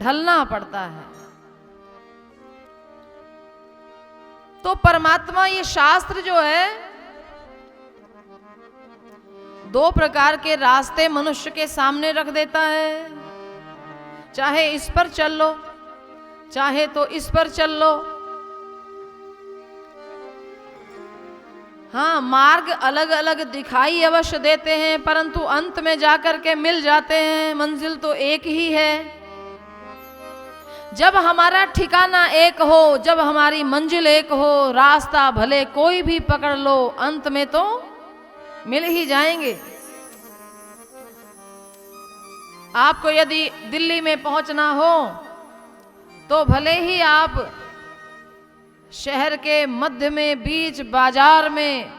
ढलना पड़ता है। तो परमात्मा ये शास्त्र जो है, दो प्रकार के रास्ते मनुष्य के सामने रख देता है। चाहे इस पर चल लो, चाहे तो इस पर चल लो। हाँ, मार्ग अलग अलग दिखाई अवश्य देते हैं, परंतु अंत में जाकर के मिल जाते हैं। मंजिल तो एक ही है। जब हमारा ठिकाना एक हो, जब हमारी मंजिल एक हो, रास्ता भले कोई भी पकड़ लो, अंत में तो मिल ही जाएंगे। आपको यदि दिल्ली में पहुंचना हो तो भले ही आप शहर के मध्य में, बीच बाजार में,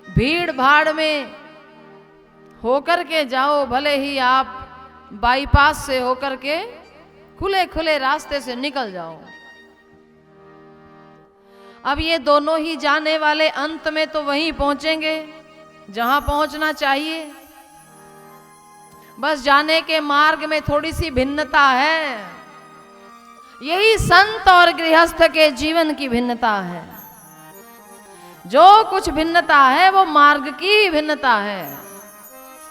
भीड़ भाड़ में होकर के जाओ, भले ही आप बाईपास से होकर के खुले खुले रास्ते से निकल जाओ। अब ये दोनों ही जाने वाले अंत में तो वहीं पहुंचेंगे जहां पहुंचना चाहिए। बस जाने के मार्ग में थोड़ी सी भिन्नता है। यही संत और गृहस्थ के जीवन की भिन्नता है। जो कुछ भिन्नता है वो मार्ग की ही भिन्नता है,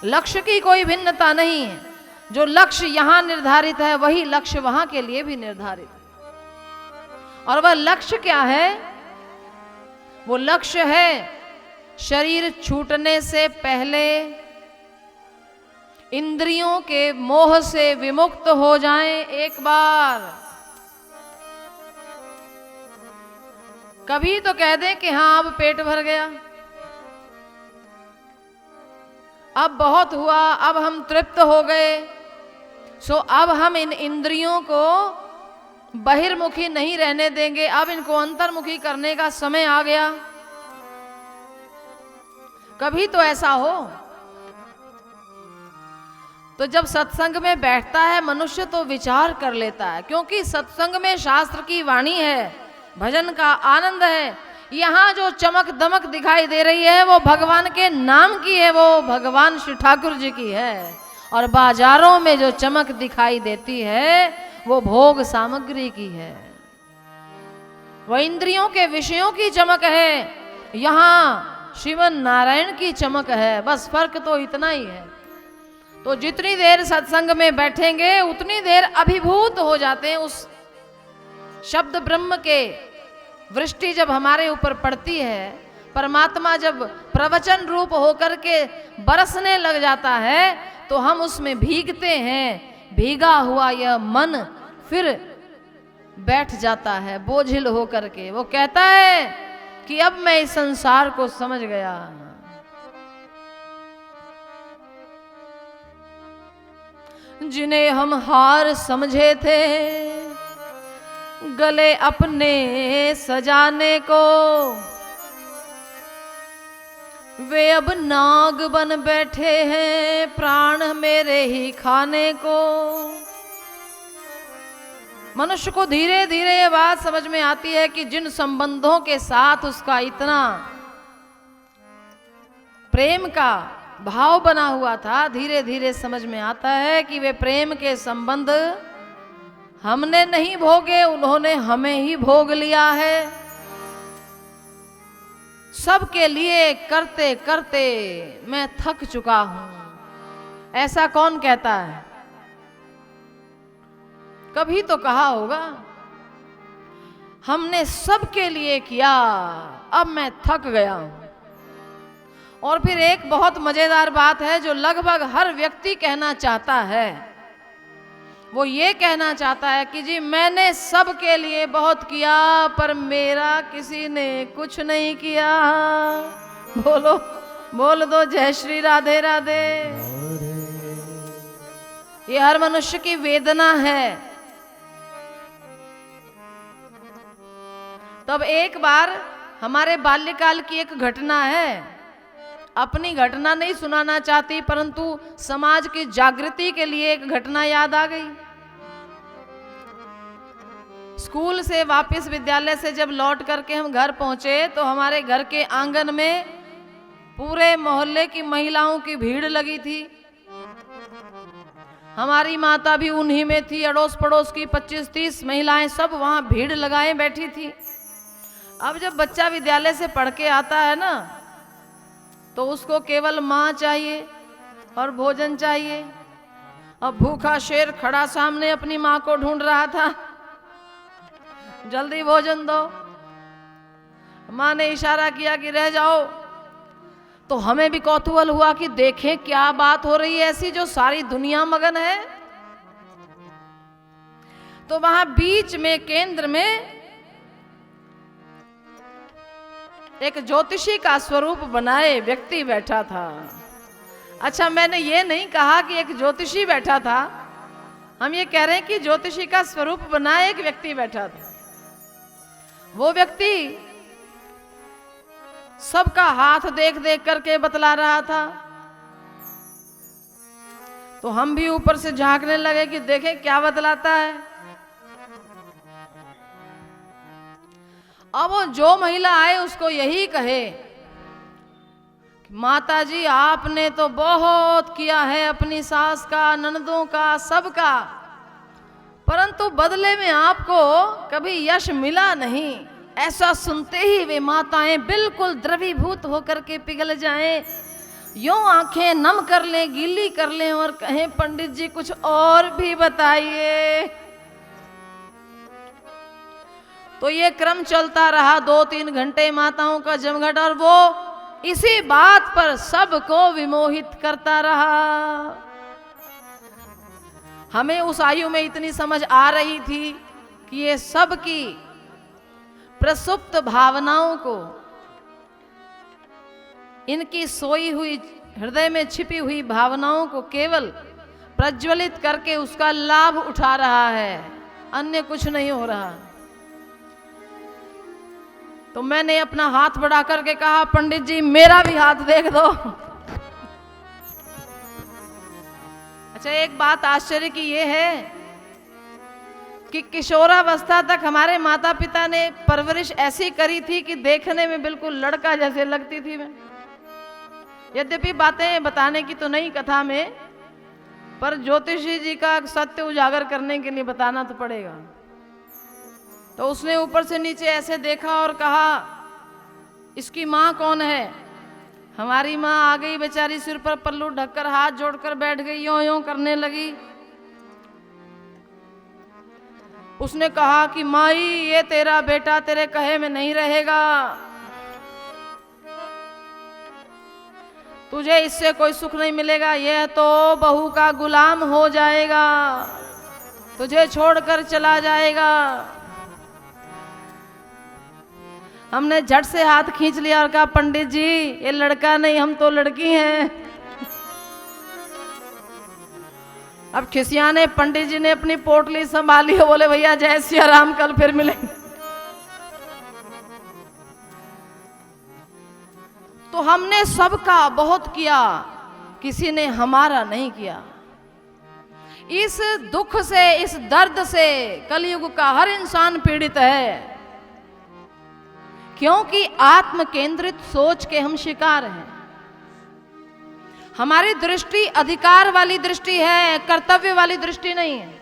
लक्ष्य की कोई भिन्नता नहीं है। जो लक्ष्य यहां निर्धारित है वही लक्ष्य वहां के लिए भी निर्धारित है। और वह लक्ष्य क्या है? वो लक्ष्य है शरीर छूटने से पहले इंद्रियों के मोह से विमुक्त हो जाएं एक बार। कभी तो कह दें कि हाँ अब पेट भर गया, अब बहुत हुआ, अब हम तृप्त हो गए, सो अब हम इन इंद्रियों को बहिर्मुखी नहीं रहने देंगे, अब इनको अंतर्मुखी करने का समय आ गया। कभी तो ऐसा हो। तो जब सत्संग में बैठता है मनुष्य तो विचार कर लेता है, क्योंकि सत्संग में शास्त्र की वाणी है, भजन का आनंद है। यहाँ जो चमक दमक दिखाई दे रही है वो भगवान के नाम की है, वो भगवान श्री ठाकुर जी की है। और बाजारों में जो चमक दिखाई देती है वो भोग सामग्री की है, वो इंद्रियों के विषयों की चमक है। यहाँ श्रीमन नारायण की चमक है। बस फर्क तो इतना ही है। तो जितनी देर सत्संग में बैठेंगे उतनी देर अभिभूत हो जाते हैं उस शब्द ब्रह्म के। वृष्टि जब हमारे ऊपर पड़ती है, परमात्मा जब प्रवचन रूप होकर के बरसने लग जाता है तो हम उसमें भीगते हैं। भीगा हुआ यह मन फिर बैठ जाता है बोझिल होकर के। वो कहता है कि अब मैं इस संसार को समझ गया। जिन्हें हम हार समझे थे गले अपने सजाने को, वे अब नाग बन बैठे हैं प्राण मेरे ही खाने को। मनुष्य को धीरे धीरे ये बात समझ में आती है कि जिन संबंधों के साथ उसका इतना प्रेम का भाव बना हुआ था, धीरे धीरे समझ में आता है कि वे प्रेम के संबंध हमने नहीं भोगे, उन्होंने हमें ही भोग लिया है। सबके लिए करते करते मैं थक चुका हूं। ऐसा कौन कहता है? कभी तो कहा होगा हमने सबके लिए किया, अब मैं थक गया हूं। और फिर एक बहुत मजेदार बात है जो लगभग हर व्यक्ति कहना चाहता है। वो ये कहना चाहता है कि जी मैंने सबके लिए बहुत किया पर मेरा किसी ने कुछ नहीं किया। बोलो, बोल दो जय श्री राधे राधे। ये हर मनुष्य की वेदना है। तब एक बार हमारे बाल्यकाल की एक घटना है, अपनी घटना नहीं सुनाना चाहती परंतु समाज की जागृति के लिए एक घटना याद आ गई। स्कूल से वापस विद्यालय से जब लौट करके हम घर पहुंचे तो हमारे घर के आंगन में पूरे मोहल्ले की महिलाओं की भीड़ लगी थी। हमारी माता भी उन्हीं में थी, अड़ोस पड़ोस की 25-30 महिलाएं सब वहां भीड़ लगाए बैठी थी। अब जब बच्चा विद्यालय से पढ़ के आता है ना, तो उसको केवल माँ चाहिए और भोजन चाहिए। अब भूखा शेर खड़ा सामने अपनी माँ को ढूंढ रहा था, जल्दी भोजन दो। माँ ने इशारा किया कि रह जाओ। तो हमें भी कौतूहल हुआ कि देखें क्या बात हो रही है ऐसी जो सारी दुनिया मगन है। तो वहां बीच में केंद्र में एक ज्योतिषी का स्वरूप बनाए व्यक्ति बैठा था। अच्छा, मैंने ये नहीं कहा कि एक ज्योतिषी बैठा था, हम ये कह रहे हैं कि ज्योतिषी का स्वरूप बनाए एक व्यक्ति बैठा था। वो व्यक्ति सबका हाथ देख देख करके बतला रहा था। तो हम भी ऊपर से झांकने लगे कि देखें क्या बतलाता है। अब वो जो महिला आए उसको यही कहे कि माता जी आपने तो बहुत किया है अपनी सास का, ननदों का, सबका, परंतु बदले में आपको कभी यश मिला नहीं। ऐसा सुनते ही वे माताएं बिल्कुल द्रवीभूत होकर के पिघल जाएं, यूं आंखें नम कर लें, गीली कर लें और कहें पंडित जी कुछ और भी बताइए। तो ये क्रम चलता रहा 2-3 घंटे माताओं का जमघट, और वो इसी बात पर सबको विमोहित करता रहा। हमें उस आयु में इतनी समझ आ रही थी कि ये सब की प्रसुप्त भावनाओं को, इनकी सोई हुई हृदय में छिपी हुई भावनाओं को केवल प्रज्वलित करके उसका लाभ उठा रहा है, अन्य कुछ नहीं हो रहा। तो मैंने अपना हाथ बढ़ा करके कहा पंडित जी मेरा भी हाथ देख दो। अच्छा, एक बात आश्चर्य की ये है कि किशोरावस्था तक हमारे माता पिता ने परवरिश ऐसी करी थी कि देखने में बिल्कुल लड़का जैसे लगती थी मैं। यद्यपि बातें बताने की तो नहीं कथा में, पर ज्योतिषी जी का सत्य उजागर करने के लिए बताना तो पड़ेगा। तो उसने ऊपर से नीचे ऐसे देखा और कहा इसकी माँ कौन है। हमारी माँ आ गई बेचारी, सिर पर पल्लू ढककर हाथ जोड़कर बैठ गई, यों यों करने लगी। उसने कहा कि माई ये तेरा बेटा तेरे कहे में नहीं रहेगा, तुझे इससे कोई सुख नहीं मिलेगा, यह तो बहू का गुलाम हो जाएगा, तुझे छोड़कर चला जाएगा। हमने झट से हाथ खींच लिया और कहा पंडित जी ये लड़का नहीं, हम तो लड़की हैं। अब खिसियाने पंडित जी ने अपनी पोटली संभाली, बोले भैया जय श्री राम, कल फिर मिलेंगे। तो हमने सबका बहुत किया, किसी ने हमारा नहीं किया। इस दुख से, इस दर्द से कलयुग का हर इंसान पीड़ित है, क्योंकि आत्म केंद्रित सोच के हम शिकार हैं। हमारी दृष्टि अधिकार वाली दृष्टि है, कर्तव्य वाली दृष्टि नहीं है।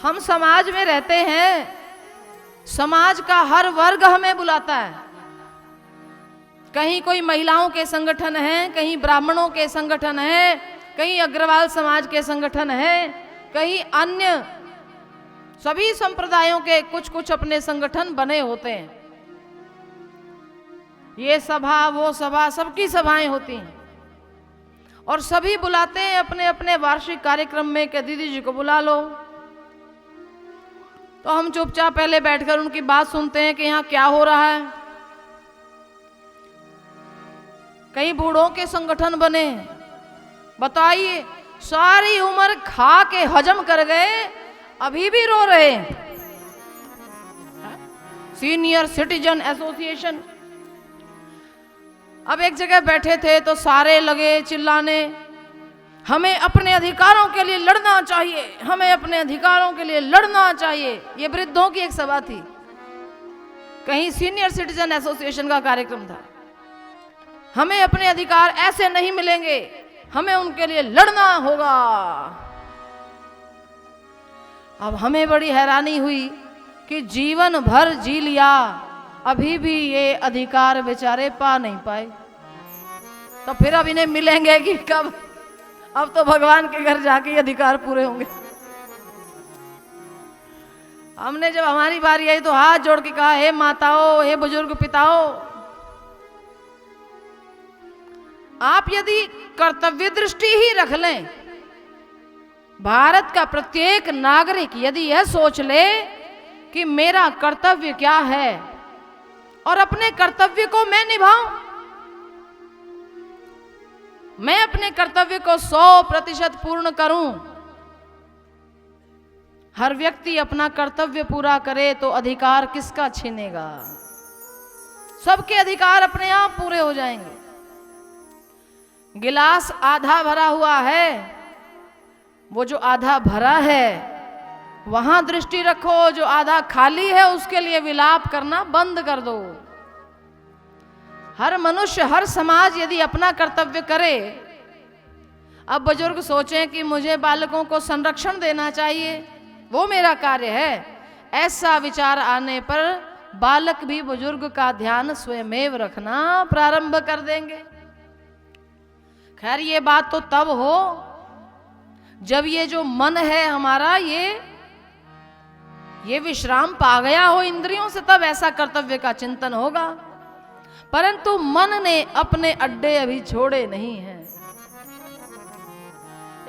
हम समाज में रहते हैं, समाज का हर वर्ग हमें बुलाता है। कहीं कोई महिलाओं के संगठन हैं, कहीं ब्राह्मणों के संगठन हैं, कहीं अग्रवाल समाज के संगठन हैं, कहीं अन्य सभी संप्रदायों के कुछ कुछ अपने संगठन बने होते हैं। ये सभा वो सभा, सबकी सभाएं होती हैं और सभी बुलाते हैं अपने अपने वार्षिक कार्यक्रम में कि दीदी जी को बुला लो। तो हम चुपचाप पहले बैठकर उनकी बात सुनते हैं कि यहाँ क्या हो रहा है। कई बूढ़ों के संगठन बने, बताइए सारी उम्र खा के हजम कर गए, अभी भी रो रहे हैं। Senior citizen association. अब एक जगह बैठे थे तो सारे लगे चिल्लाने, हमें अपने अधिकारों के लिए लड़ना चाहिए, हमें अपने अधिकारों के लिए लड़ना चाहिए। ये वृद्धों की एक सभा थी, कहीं सीनियर सिटीजन एसोसिएशन का कार्यक्रम था। हमें अपने अधिकार ऐसे नहीं मिलेंगे, हमें उनके लिए लड़ना होगा। अब हमें बड़ी हैरानी हुई कि जीवन भर जी लिया, अभी भी ये अधिकार बेचारे पा नहीं पाए। तो फिर अब इन्हें मिलेंगे कि कब? अब तो भगवान के घर जाके ये अधिकार पूरे होंगे। हमने जब हमारी बारी आई तो हाथ जोड़ के कहा, हे माताओं, हे बुजुर्ग पिताओं, आप यदि कर्तव्य दृष्टि ही रख लें, भारत का प्रत्येक नागरिक यदि यह सोच ले कि मेरा कर्तव्य क्या है और अपने कर्तव्य को मैं निभाऊं, मैं अपने कर्तव्य को 100% पूर्ण करूं, हर व्यक्ति अपना कर्तव्य पूरा करे तो अधिकार किसका छीनेगा? सबके अधिकार अपने आप पूरे हो जाएंगे। गिलास आधा भरा हुआ है, वो जो आधा भरा है वहां दृष्टि रखो, जो आधा खाली है उसके लिए विलाप करना बंद कर दो। हर मनुष्य, हर समाज यदि अपना कर्तव्य करे, अब बुजुर्ग सोचें कि मुझे बालकों को संरक्षण देना चाहिए, वो मेरा कार्य है, ऐसा विचार आने पर बालक भी बुजुर्ग का ध्यान स्वयमेव रखना प्रारंभ कर देंगे। खैर ये बात तो तब हो जब ये जो मन है हमारा ये विश्राम पा गया हो इंद्रियों से, तब ऐसा कर्तव्य का चिंतन होगा। परंतु मन ने अपने अड्डे अभी छोड़े नहीं हैं।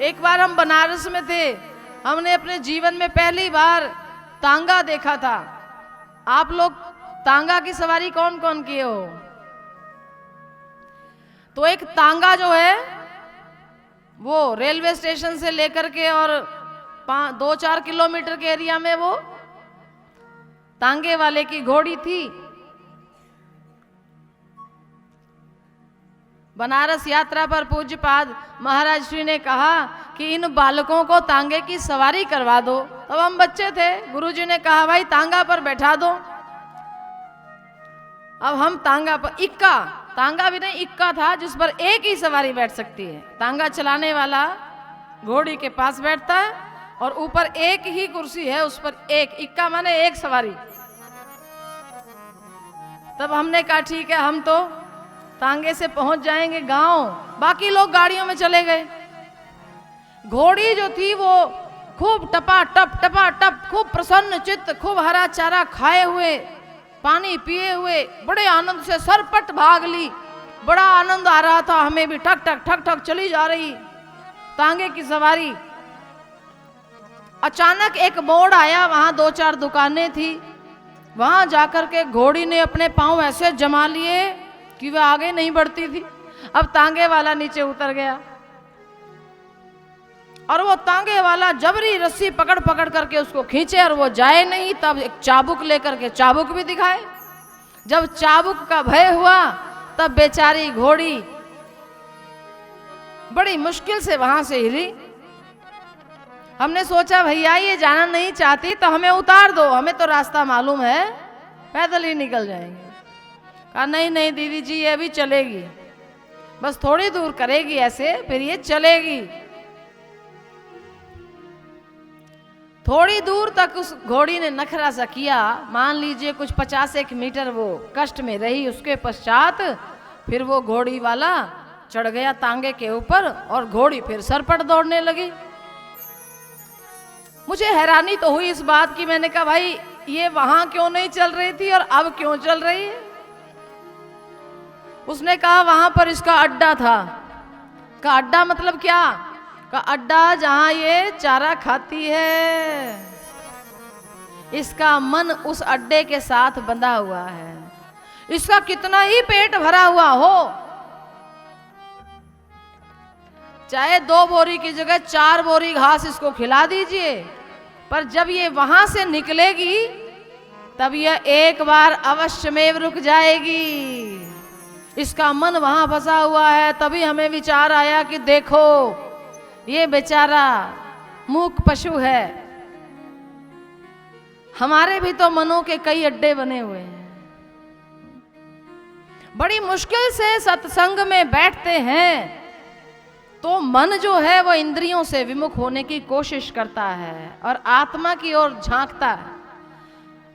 एक बार हम बनारस में थे, हमने अपने जीवन में पहली बार तांगा देखा था। आप लोग तांगा की सवारी कौन कौन किए हो? तो एक तांगा जो है वो रेलवे स्टेशन से लेकर के और 2-4 किलोमीटर के एरिया में वो तांगे वाले की घोड़ी थी। बनारस यात्रा पर पूज्यपाद महाराज श्री ने कहा कि इन बालकों को तांगे की सवारी करवा दो। तब हम बच्चे थे, गुरुजी ने कहा भाई तांगा पर बैठा दो। अब हम तांगा पर, इक्का तांगा भी नहीं, इक्का था जिस पर एक ही सवारी बैठ सकती है। तांगा चलाने वाला घोड़ी के पास बैठता है और ऊपर एक ही कुर्सी है, उस पर एक, इक्का माने एक सवारी। तब हमने कहा ठीक है, हम तो तांगे से पहुंच जाएंगे गांव, बाकी लोग गाड़ियों में चले गए। घोड़ी जो थी वो खूब टपा टप खूब प्रसन्न चित्त, खूब हरा चारा खाए हुए, पानी पिए हुए बड़े आनंद से सरपट भाग ली। बड़ा आनंद आ रहा था हमें भी, ठक ठक ठक ठक चली जा रही तांगे की सवारी। अचानक एक मोड़ आया, वहां 2-4 दुकानें थी, वहां जाकर के घोड़ी ने अपने पांव ऐसे जमा लिए कि वह आगे नहीं बढ़ती थी। अब तांगे वाला नीचे उतर गया और वो तांगे वाला जबरी रस्सी पकड़ पकड़ करके उसको खींचे और वो जाए नहीं। तब एक चाबुक लेकर के चाबुक भी दिखाए। जब चाबुक का भय हुआ तब बेचारी घोड़ी बड़ी मुश्किल से वहां से हिली। हमने सोचा भैया ये जाना नहीं चाहती तो हमें उतार दो, हमें तो रास्ता मालूम है, पैदल ही निकल जाएंगे। कहा नहीं नहीं दीदी जी, ये भी चलेगी, बस थोड़ी दूर करेगी ऐसे, फिर ये चलेगी। थोड़ी दूर तक उस घोड़ी ने नखरा सा किया, मान लीजिए कुछ 50 मीटर वो कष्ट में रही। उसके पश्चात फिर वो घोड़ी वाला चढ़ गया तांगे के ऊपर और घोड़ी फिर सरपट दौड़ने लगी। मुझे हैरानी तो हुई इस बात की, मैंने कहा भाई ये वहां क्यों नहीं चल रही थी और अब क्यों चल रही है? उसने कहा वहां पर इसका अड्डा था। का अड्डा मतलब क्या? का अड्डा जहां ये चारा खाती है, इसका मन उस अड्डे के साथ बंधा हुआ है। इसका कितना ही पेट भरा हुआ हो, चाहे 2 बोरी की जगह 4 बोरी घास इसको खिला दीजिए, पर जब ये वहां से निकलेगी तब यह एक बार अवश्यमेव रुक जाएगी। इसका मन वहां फंसा हुआ है। तभी हमें विचार आया कि देखो ये बेचारा मूक पशु है, हमारे भी तो मनों के कई अड्डे बने हुए हैं। बड़ी मुश्किल से सत्संग में बैठते हैं, तो मन जो है वो इंद्रियों से विमुख होने की कोशिश करता है और आत्मा की ओर झांकता है।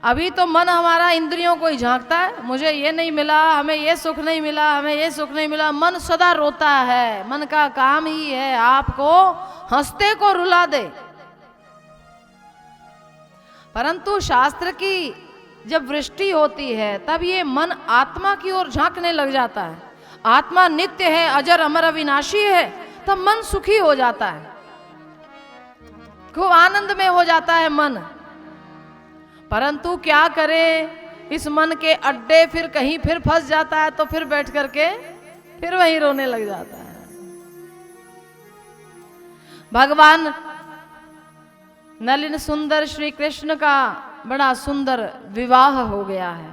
अभी तो मन हमारा इंद्रियों को ही झांकता है, मुझे ये नहीं मिला, हमें ये सुख नहीं मिला, हमें ये सुख नहीं मिला। मन सदा रोता है, मन का काम ही है आपको हंसते को रुला दे। परंतु शास्त्र की जब वृष्टि होती है तब ये मन आत्मा की ओर झांकने लग जाता है। आत्मा नित्य है, अजर अमर अविनाशी है, तब मन सुखी हो जाता है, खूब आनंद में हो जाता है मन। परंतु क्या करे, इस मन के अड्डे फिर कहीं फिर फंस जाता है तो फिर बैठ करके फिर वहीं रोने लग जाता है। भगवान नलिन सुंदर श्री कृष्ण का बड़ा सुंदर विवाह हो गया है।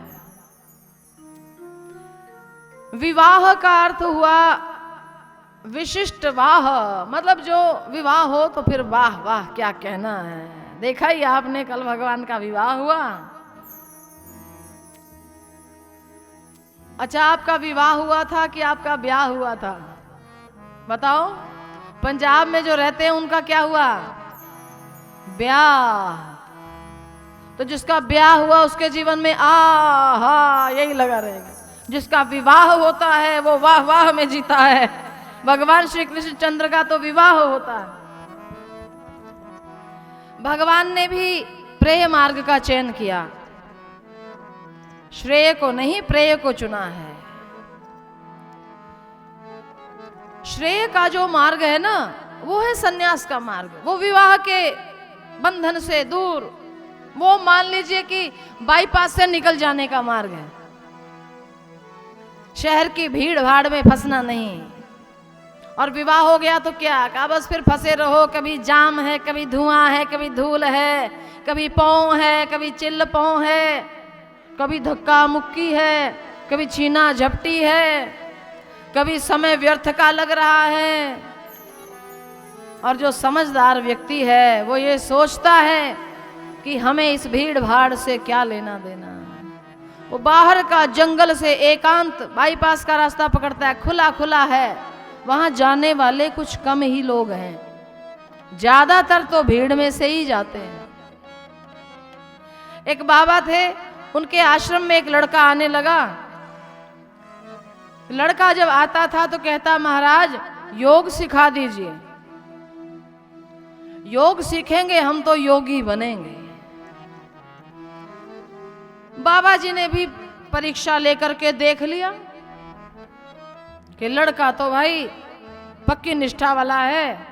विवाह का अर्थ हुआ विशिष्ट वाह, मतलब जो विवाह हो तो फिर वाह वाह क्या कहना है। देखा ही आपने कल भगवान का विवाह हुआ। अच्छा, आपका विवाह हुआ था कि आपका ब्याह हुआ था? बताओ। पंजाब में जो रहते हैं उनका क्या हुआ? ब्याह। तो जिसका ब्याह हुआ उसके जीवन में हा यही लगा रहेगा। जिसका विवाह होता है वो वाह वाह में जीता है। भगवान श्री कृष्ण चंद्र का तो विवाह होता है। भगवान ने भी प्रेय मार्ग का चयन किया, श्रेय को नहीं प्रेय को चुना है। श्रेय का जो मार्ग है ना वो है सन्यास का मार्ग, वो विवाह के बंधन से दूर, वो मान लीजिए कि बाईपास से निकल जाने का मार्ग है। शहर की भीड़ भाड़ में फंसना नहीं। और विवाह हो गया तो क्या, कहा बस फिर फंसे रहो, कभी जाम है, कभी धुआं है, कभी धूल है, कभी पौ है, कभी चिल्ल पौ है, कभी धक्का मुक्की है, कभी छीना झपटी है, कभी समय व्यर्थ का लग रहा है। और जो समझदार व्यक्ति है वो ये सोचता है कि हमें इस भीड़ भाड़ से क्या लेना देना। वो बाहर का जंगल से एकांत बाईपास का रास्ता पकड़ता है, खुला खुला है, वहां जाने वाले कुछ कम ही लोग हैं, ज्यादातर तो भीड़ में से ही जाते हैं। एक बाबा थे, उनके आश्रम में एक लड़का आने लगा। लड़का जब आता था तो कहता, महाराज योग सिखा दीजिए, योग सीखेंगे हम तो योगी बनेंगे। बाबा जी ने भी परीक्षा लेकर के देख लिया कि लड़का तो भाई पक्की निष्ठा वाला है।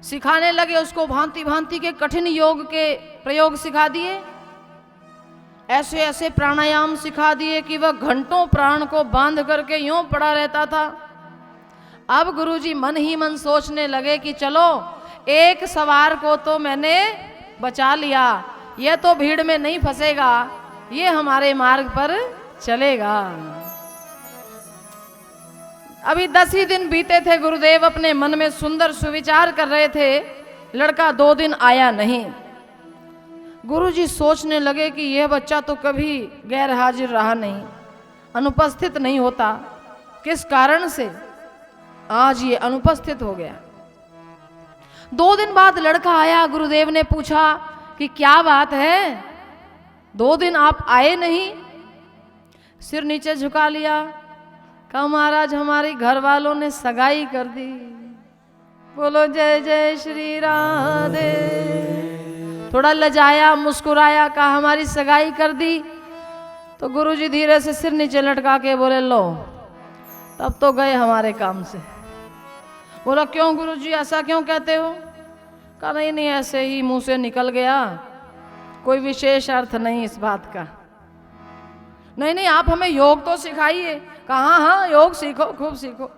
सिखाने लगे उसको, भांति भांति के कठिन योग के प्रयोग सिखा दिए, ऐसे ऐसे प्राणायाम सिखा दिए कि वह घंटों प्राण को बांध करके यूं पड़ा रहता था। अब गुरुजी मन ही मन सोचने लगे कि चलो एक सवार को तो मैंने बचा लिया, यह तो भीड़ में नहीं फंसेगा, ये हमारे मार्ग पर चलेगा। अभी 10 ही दिन बीते थे, गुरुदेव अपने मन में सुंदर सुविचार कर रहे थे, लड़का 2 दिन आया नहीं। गुरुजी सोचने लगे कि यह बच्चा तो कभी गैर हाजिर रहा नहीं, अनुपस्थित नहीं होता, किस कारण से आज ये अनुपस्थित हो गया। 2 दिन बाद लड़का आया, गुरुदेव ने पूछा कि क्या बात है, 2 दिन आप आए नहीं। सिर नीचे झुका लिया, कहा महाराज हमारे घर वालों ने सगाई कर दी। बोलो जय जय श्री राधे। थोड़ा लजाया, मुस्कुराया, कहा हमारी सगाई कर दी। तो गुरुजी धीरे से सिर नीचे लटका के बोले, लो तब तो गए हमारे काम से। बोला क्यों गुरुजी, ऐसा क्यों कहते हो? कहा नहीं नहीं, ऐसे ही मुंह से निकल गया, कोई विशेष अर्थ नहीं इस बात का। नहीं नहीं, आप हमें योग तो सिखाइए। कहा हाँ योग सीखो, खूब सीखो।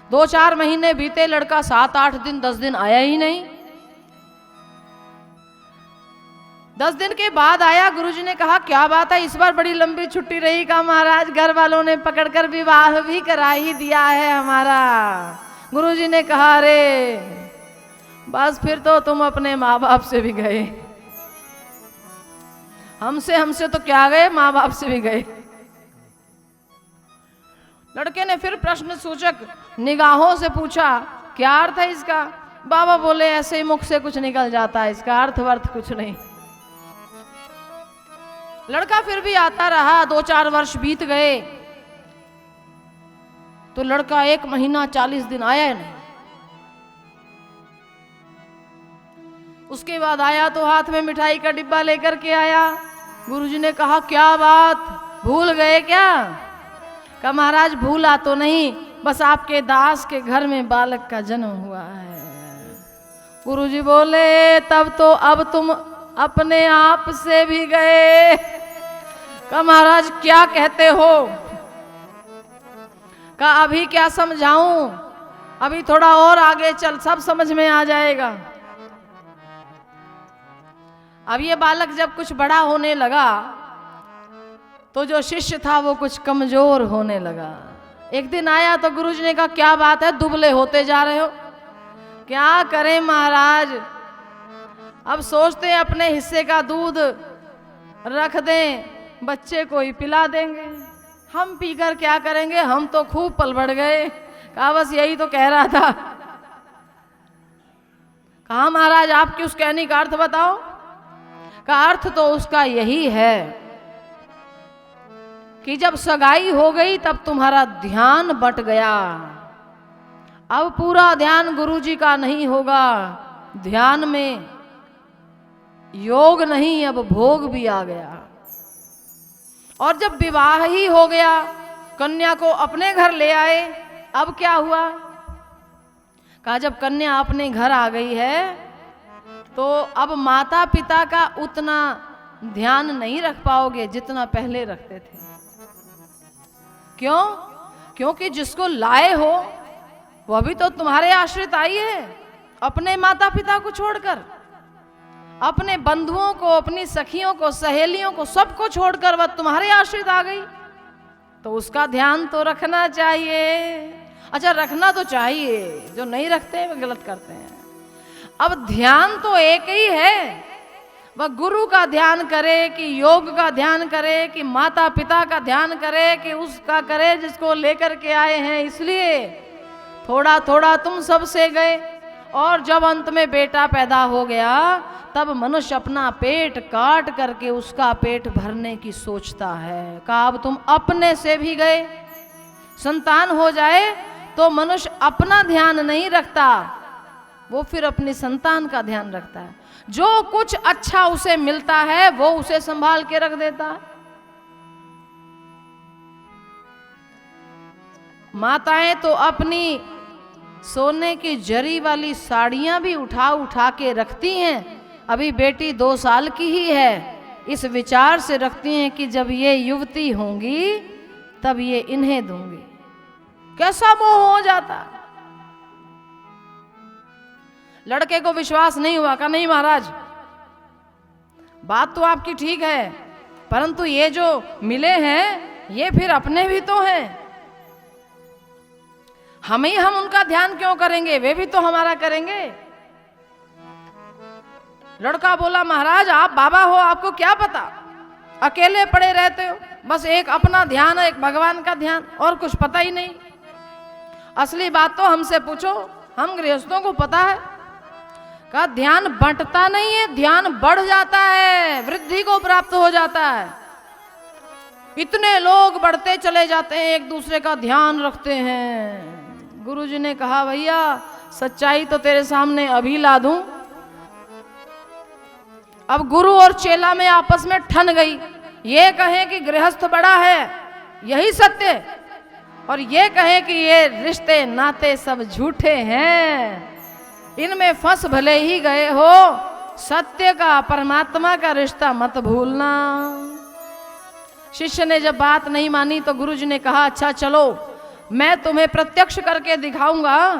2-4 महीने बीते, लड़का 7-8 दिन 10 दिन आया ही नहीं। 10 दिन के बाद आया, गुरुजी ने कहा क्या बात है, इस बार बड़ी लंबी छुट्टी रही। कहा महाराज घर वालों ने पकड़कर विवाह भी करा ही दिया है हमारा। गुरुजी ने कहा अरे बस फिर तो तुम अपने माँ बाप से भी गए, हमसे तो क्या गए, माँ बाप से भी गए। लड़के ने फिर प्रश्न सूचक निगाहों से पूछा, क्या अर्थ है इसका? बाबा बोले ऐसे ही मुख से कुछ निकल जाता है, इसका अर्थ वर्थ कुछ नहीं। लड़का फिर भी आता रहा, 2-4 वर्ष बीत गए तो लड़का 1 महीना 40 दिन आया नहीं। उसके बाद आया तो हाथ में मिठाई का डिब्बा लेकर के आया। गुरुजी ने कहा क्या बात, भूल गए क्या? कहा महाराज भूला तो नहीं, बस आपके दास के घर में बालक का जन्म हुआ है। गुरुजी बोले तब तो अब तुम अपने आप से भी गए। कहा महाराज क्या कहते हो? कहा अभी क्या समझाऊं, अभी थोड़ा और आगे चल, सब समझ में आ जाएगा। अब ये बालक जब कुछ बड़ा होने लगा तो जो शिष्य था वो कुछ कमजोर होने लगा। एक दिन आया तो गुरुजी ने कहा क्या बात है, दुबले होते जा रहे हो? क्या करें महाराज, अब सोचते हैं अपने हिस्से का दूध रख दें, बच्चे को ही पिला देंगे, हम पीकर क्या करेंगे, हम तो खूब पल बढ़ गए। कहा बस यही तो कह रहा था। कहा महाराज आपकी उस कहने का अर्थ बताओ। का अर्थ तो उसका यही है कि जब सगाई हो गई तब तुम्हारा ध्यान बट गया, अब पूरा ध्यान गुरुजी का नहीं होगा, ध्यान में योग नहीं अब भोग भी आ गया। और जब विवाह ही हो गया, कन्या को अपने घर ले आए, अब क्या हुआ? कहा जब कन्या अपने घर आ गई है तो अब माता पिता का उतना ध्यान नहीं रख पाओगे जितना पहले रखते थे। क्यों? क्योंकि जिसको लाए हो वह भी तो तुम्हारे आश्रित आई है, अपने माता पिता को छोड़कर, अपने बंधुओं को, अपनी सखियों को, सहेलियों को, सबको छोड़कर वह तुम्हारे आश्रित आ गई, तो उसका ध्यान तो रखना चाहिए। अच्छा रखना तो चाहिए, जो नहीं रखते वे गलत करते हैं। अब ध्यान तो एक ही है, वह गुरु का ध्यान करे कि योग का ध्यान करे कि माता पिता का ध्यान करे कि उसका करे जिसको लेकर के आए हैं। इसलिए थोड़ा थोड़ा तुम सबसे गए और जब अंत में बेटा पैदा हो गया तब मनुष्य अपना पेट काट करके उसका पेट भरने की सोचता है। कहा अब तुम अपने से भी गए, संतान हो जाए तो मनुष्य अपना ध्यान नहीं रखता, वो फिर अपनी संतान का ध्यान रखता है। जो कुछ अच्छा उसे मिलता है वो उसे संभाल के रख देता है। माताएं तो अपनी सोने की जरी वाली साड़ियां भी उठा उठा के रखती हैं। अभी बेटी 2 साल की ही है, इस विचार से रखती हैं कि जब ये युवती होंगी तब ये इन्हें दूंगी। कैसा मोह हो जाता। लड़के को विश्वास नहीं हुआ। कहा नहीं महाराज बात तो आपकी ठीक है, परंतु ये जो मिले हैं ये फिर अपने भी तो हैं, हम उनका ध्यान क्यों करेंगे, वे भी तो हमारा करेंगे। लड़का बोला महाराज आप बाबा हो, आपको क्या पता, अकेले पड़े रहते हो, बस एक अपना ध्यान है, एक भगवान का ध्यान, और कुछ पता ही नहीं। असली बात तो हमसे पूछो, हम गृहस्थों को पता है। का ध्यान बंटता नहीं है, ध्यान बढ़ जाता है, वृद्धि को प्राप्त हो जाता है। इतने लोग बढ़ते चले जाते हैं, एक दूसरे का ध्यान रखते हैं। गुरुजी ने कहा भैया सच्चाई तो तेरे सामने अभी ला दूं। अब गुरु और चेला में आपस में ठन गई, ये कहें कि गृहस्थ बड़ा है यही सत्य, और ये कहें कि ये रिश्ते नाते सब झूठे हैं। इनमें फंस भले ही गए हो, सत्य का परमात्मा का रिश्ता मत भूलना। शिष्य ने जब बात नहीं मानी तो गुरुजी ने कहा अच्छा चलो मैं तुम्हें प्रत्यक्ष करके दिखाऊंगा,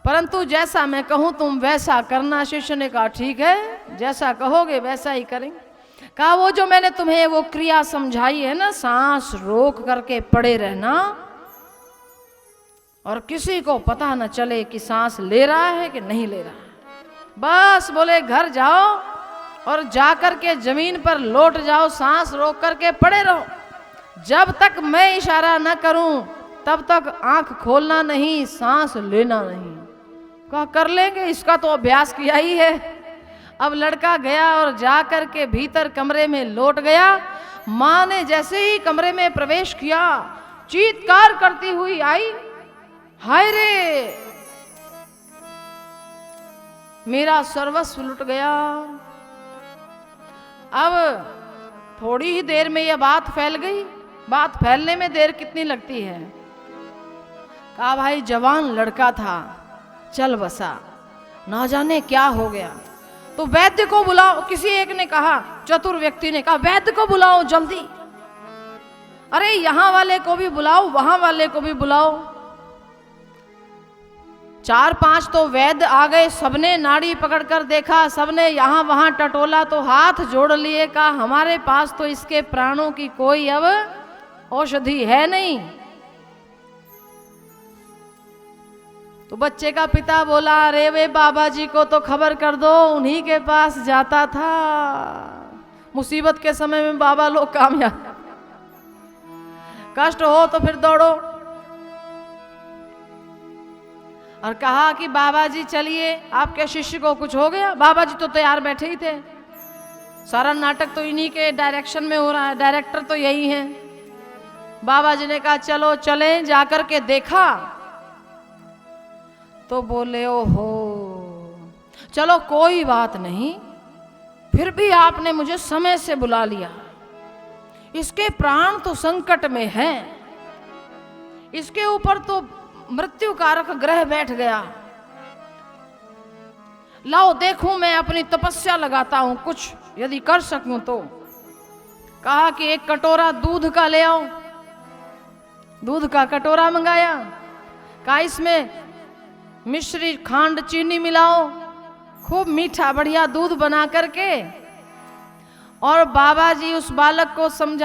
परंतु जैसा मैं कहूं तुम वैसा करना। शिष्य ने कहा ठीक है, जैसा कहोगे वैसा ही करेंगे। कहा वो जो मैंने तुम्हें वो क्रिया समझाई है ना, सांस रोक करके पड़े रहना और किसी को पता न चले कि सांस ले रहा है कि नहीं ले रहा है। बस बोले घर जाओ और जाकर के जमीन पर लौट जाओ, सांस रोक करके पड़े रहो, जब तक मैं इशारा न करूं तब तक आंख खोलना नहीं, सांस लेना नहीं। कहा कर लेंगे, इसका तो अभ्यास किया ही है। अब लड़का गया और जा कर के भीतर कमरे में लौट गया। माँ ने जैसे ही कमरे में प्रवेश किया, चीत्कार करती हुई आई, हाय रे मेरा सर्वस्व लुट गया। अब थोड़ी ही देर में यह बात फैल गई। बात फैलने में देर कितनी लगती है। कहा भाई जवान लड़का था, चल बसा, ना जाने क्या हो गया, तो वैद्य को बुलाओ। किसी एक ने कहा, चतुर व्यक्ति ने कहा वैद्य को बुलाओ जल्दी। अरे यहां वाले को भी बुलाओ, वहां वाले को भी बुलाओ। 4-5 तो वैद्य आ गए। सबने नाड़ी पकड़कर देखा, सबने यहां वहां टटोला तो हाथ जोड़ लिए। कहा हमारे पास तो इसके प्राणों की कोई अब औषधि है नहीं। तो बच्चे का पिता बोला, अरे वे बाबा जी को तो खबर कर दो, उन्हीं के पास जाता था। मुसीबत के समय में बाबा लोग कामयाब। कष्ट हो तो फिर दौड़ो। और कहा कि बाबा जी चलिए, आपके शिष्य को कुछ हो गया। बाबा जी तो तैयार बैठे ही थे, सारा नाटक तो इन्हीं के डायरेक्शन में हो रहा है, डायरेक्टर तो यही है। बाबा जी ने कहा चलो चलें। जाकर के देखा तो बोले ओहो चलो कोई बात नहीं, फिर भी आपने मुझे समय से बुला लिया। इसके प्राण तो संकट में हैं, इसके ऊपर तो मृत्यु कारक ग्रह बैठ गया। लाओ देखूं, मैं अपनी तपस्या लगाता हूं, कुछ यदि कर सकूं तो। कहा कि एक कटोरा दूध का ले आओ। दूध का कटोरा मंगाया। कहा इसमें मिश्री, खांड, चीनी मिलाओ, खूब मीठा बढ़िया दूध बना करके। और बाबा जी उस बालक को समझा